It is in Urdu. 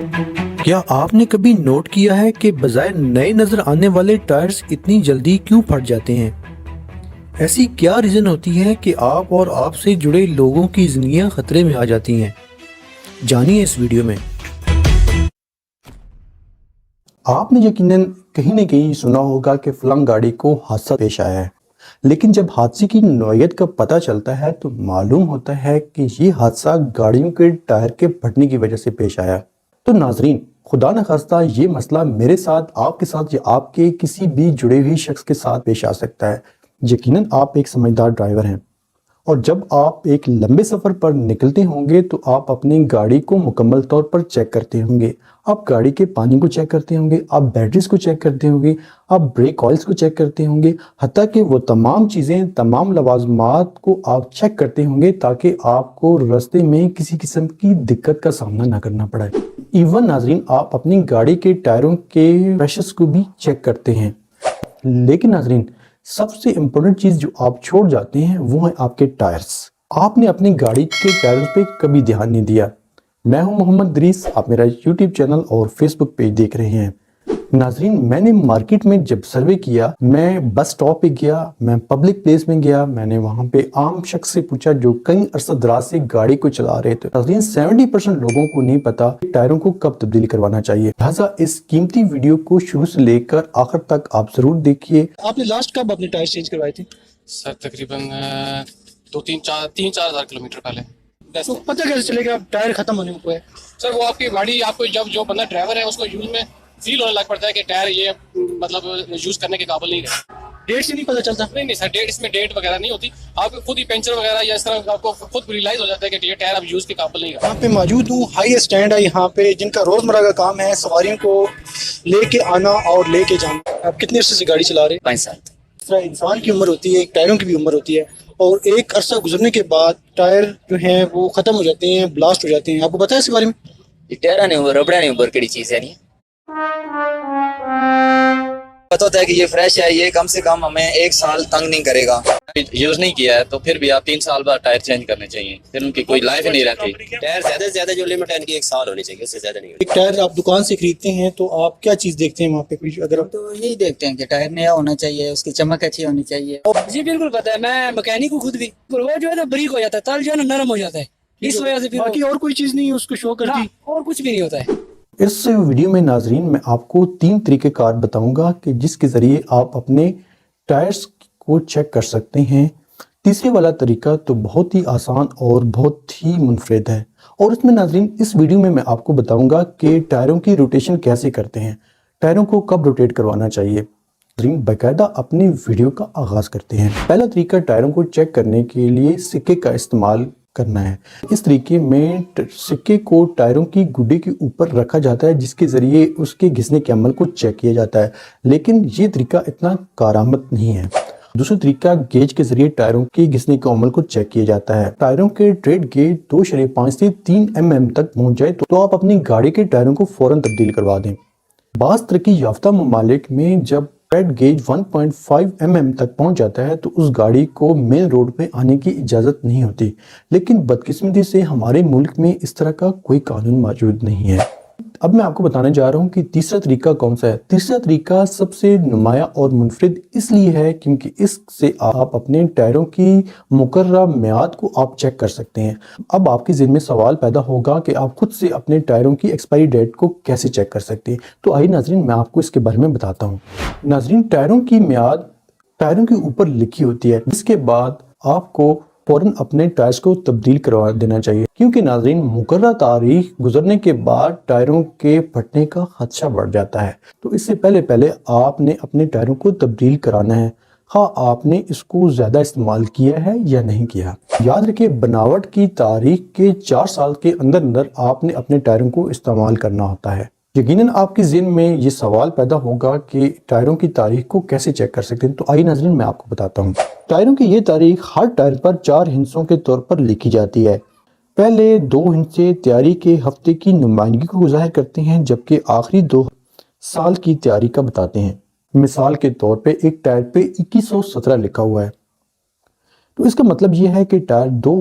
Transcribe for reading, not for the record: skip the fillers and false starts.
کیا آپ نے کبھی نوٹ کیا ہے کہ بظاہر نئے نظر آنے والے ٹائرز اتنی جلدی کیوں پھٹ جاتے ہیں؟ ایسی کیا ریزن ہوتی ہے کہ آپ اور آپ سے جڑے لوگوں کی زندگیاں خطرے میں آ جاتی ہیں؟ جانیے اس ویڈیو میں۔ آپ نے یقیناً کہیں نہ کہیں سنا ہوگا کہ فلاں گاڑی کو حادثہ پیش آیا ہے، لیکن جب حادثے کی نوعیت کا پتہ چلتا ہے تو معلوم ہوتا ہے کہ یہ حادثہ گاڑیوں کے ٹائر کے پھٹنے کی وجہ سے پیش آیا۔ تو ناظرین، خدا نخواستہ یہ مسئلہ میرے ساتھ، آپ کے ساتھ یا آپ کے کسی بھی جڑے ہوئی شخص کے ساتھ پیش آ سکتا ہے۔ یقیناً آپ ایک سمجھدار ڈرائیور ہیں، اور جب آپ ایک لمبے سفر پر نکلتے ہوں گے تو آپ اپنی گاڑی کو مکمل طور پر چیک کرتے ہوں گے۔ آپ گاڑی کے پانی کو چیک کرتے ہوں گے، آپ بیٹریز کو چیک کرتے ہوں گے، آپ بریک آئلز کو چیک کرتے ہوں گے، حتیٰ کہ وہ تمام چیزیں، تمام لوازمات کو آپ چیک کرتے ہوں گے تاکہ آپ کو راستے میں کسی قسم کی دقت کا سامنا نہ کرنا پڑے۔ ایون ناظرین، آپ اپنی گاڑی کے ٹائروں کے پریشرز کو بھی چیک کرتے ہیں۔ لیکن ناظرین، سب سے امپورٹنٹ چیز جو آپ چھوڑ جاتے ہیں وہ ہے آپ کے ٹائرز۔ آپ نے اپنی گاڑی کے ٹائرز پہ کبھی دھیان نہیں دیا۔ میں ہوں محمد دریس، آپ میرا یوٹیوب چینل اور فیس بک پیج دیکھ رہے ہیں۔ ناظرین، میں نے مارکیٹ میں جب سروے کیا، میں بس سٹاپ پہ گیا، میں پبلک پلیس میں گیا، میں نے وہاں پہ عام شخص سے پوچھا جو کئی عرصہ دراز سے گاڑی کو چلا رہے تھے۔ ناظرین، 70% لوگوں کو نہیں پتا کہ ٹائروں کو کب تبدیل کروانا چاہیے۔ لہٰذا اس قیمتی ویڈیو کو شروع سے لے کر آخر تک آپ ضرور دیکھیے۔ آپ نے لاسٹ کب اپنے ٹائر چینج کروائے تھے؟ سر تقریباً 3-4 ہزار کلومیٹر پہلے۔ تو پتہ کیسے چلے گا ٹائر ختم ہونے کو ہے؟ سر وہ آپ کی گاڑی، آپ کو جب جو بندہ ڈرائیور ہے اس کو یوز میں فیل ہونے لگ پڑتا ہے کہ ٹائر یہ مطلب یوز کرنے کے قابل نہیں ہے۔ ڈیٹ سے نہیں پتہ چلتا؟ نہیں سر، ڈیٹ اس میں ڈیٹ وغیرہ نہیں ہوتی، آپ خود ہی پنچر وغیرہ یا اس طرح آپ کو خود ریلائز ہو جاتا ہے کہ یہ ٹائر اب یوز کے قابل نہیں ہے۔ یہاں پہ موجود ہوں، ہائی اسٹینڈ ہے یہاں پہ، جن کا روزمرہ کا کام ہے سواریوں کو لے کے آنا اور لے کے جانا۔ آپ کتنے عرصے سے گاڑی چلا رہے ہیں؟ 5 سال۔ اس طرح انسان کی عمر ہوتی ہے، ایک ٹائروں کی بھی عمر ہوتی ہے، اور ایک عرصہ گزرنے کے بعد ٹائر جو ہیں وہ ختم ہو جاتے ہیں، بلاسٹ ہو جاتے ہیں۔ آپ کو پتہ ہے اس کے بارے میں؟ یہ ٹیرا نہیں اوپر، ربڑا نہیں اوپر، کڑی چیز ہے نہیں پتا ہوتا ہے کہ یہ فریش ہے، یہ کم سے کم ہمیں 1 سال تنگ نہیں کرے گا۔ یوز نہیں کیا ہے تو پھر بھی آپ 3 سال بعد ٹائر چینج کرنے چاہیے، پھر ان کی کوئی لائف نہیں رہتی۔ ٹائر زیادہ سے زیادہ جو لمٹ ہے ان کی 1 سال ہونی چاہیے، اس سے زیادہ نہیں ہونی ایک ٹائر آپ دکان سے خریدتے ہیں تو آپ کیا چیز دیکھتے ہیں وہاں پہ؟ اگر آپ تو یہی دیکھتے ہیں کہ ٹائر نیا ہونا چاہیے، اس کی چمک اچھی ہونی چاہیے۔ جی بالکل پتہ ہے، میں مکینک ہوں خود بھی۔ وہ جو ہے نا بریک ہو جاتا ہے، تل جو ہے نا نرم ہو جاتا ہے، اس وجہ سے پھر باقی اور کوئی چیز نہیں اس کو شو کرتی؟ اور کچھ بھی نہیں ہوتا ہے۔ اس ویڈیو میں ناظرین میں آپ کو 3 طریقہ کار بتاؤں گا کہ جس کے ذریعے آپ اپنے ٹائرز کو چیک کر سکتے ہیں۔ تیسرے والا طریقہ تو بہت ہی آسان اور بہت ہی منفرد ہے، اور اس میں ناظرین اس ویڈیو میں آپ کو بتاؤں گا کہ ٹائروں کی روٹیشن کیسے کرتے ہیں، ٹائروں کو کب روٹیٹ کروانا چاہیے۔ ناظرین باقاعدہ اپنی ویڈیو کا آغاز کرتے ہیں۔ پہلا طریقہ ٹائروں کو چیک کرنے کے لیے سکے کا استعمال کرنا ہے۔ اس طریقے میں سکے کو ٹائروں کی گڈے کے اوپر رکھا جاتا ہے جس کے ذریعے اس کے گھسنے کے عمل کو چیک کیا جاتا ہے، لیکن یہ طریقہ اتنا کارآمد نہیں ہے۔ دوسرا طریقہ گیج کے ذریعے ٹائروں کے گھسنے کے عمل کو چیک کیا جاتا ہے۔ ٹائروں کے ٹریڈ گیج 2.5 سے 3 mm تک پہنچ جائے تو آپ اپنی گاڑی کے ٹائروں کو فوراً تبدیل کروا دیں۔ بعض ترقی یافتہ ممالک میں جب ٹریڈ گیج 1.5 mm تک پہنچ جاتا ہے تو اس گاڑی کو مین روڈ پہ آنے کی اجازت نہیں ہوتی، لیکن بدقسمتی سے ہمارے ملک میں اس طرح کا کوئی قانون موجود نہیں ہے۔ اب میں آپ کو بتانے جا رہا ہوں کہ تیسرا طریقہ کون سا ہے۔ تیسرا طریقہ سب سے نمایاں اور منفرد اس لیے ہے کیونکہ اس سے آپ اپنے ٹائروں کی مقررہ میعاد کو آپ چیک کر سکتے ہیں۔ اب آپ کے ذہن میں سوال پیدا ہوگا کہ آپ خود سے اپنے ٹائروں کی ایکسپائری ڈیٹ کو کیسے چیک کر سکتے ہیں، تو آئیے ناظرین میں آپ کو اس کے بارے میں بتاتا ہوں۔ ناظرین، ٹائروں کی میعاد ٹائروں کے اوپر لکھی ہوتی ہے، جس کے بعد آپ کو فوراً اپنے ٹائرز کو تبدیل کروا دینا چاہیے، کیونکہ ناظرین مقررہ تاریخ گزرنے کے بعد ٹائروں کے پھٹنے کا خدشہ بڑھ جاتا ہے، تو اس سے پہلے آپ نے اپنے ٹائروں کو تبدیل کرانا ہے، خواہ آپ نے اس کو زیادہ استعمال کیا ہے یا نہیں کیا۔ یاد رکھیں، بناوٹ کی تاریخ کے 4 سال کے اندر آپ نے اپنے ٹائروں کو استعمال کرنا ہوتا ہے۔ یقیناً آپ کے ذہن میں یہ سوال پیدا ہوگا کہ ٹائروں کی تاریخ کو کیسے چیک کر سکتے ہیں، تو آئیے ناظرین میں آپ کو بتاتا ہوں۔ ٹائروں کی یہ تاریخ ہر ٹائر پر 4 ہندسوں کے طور پر لکھی جاتی ہے۔ پہلے 2 ہندسے تیاری کے ہفتے کی نمائندگی کو ظاہر کرتے ہیں، جبکہ آخری 2 سال کی تیاری کا بتاتے ہیں۔ مثال کے طور پہ ایک ٹائر پہ 2117 لکھا ہوا ہے، تو اس کا مطلب یہ ہے کہ ٹائر 2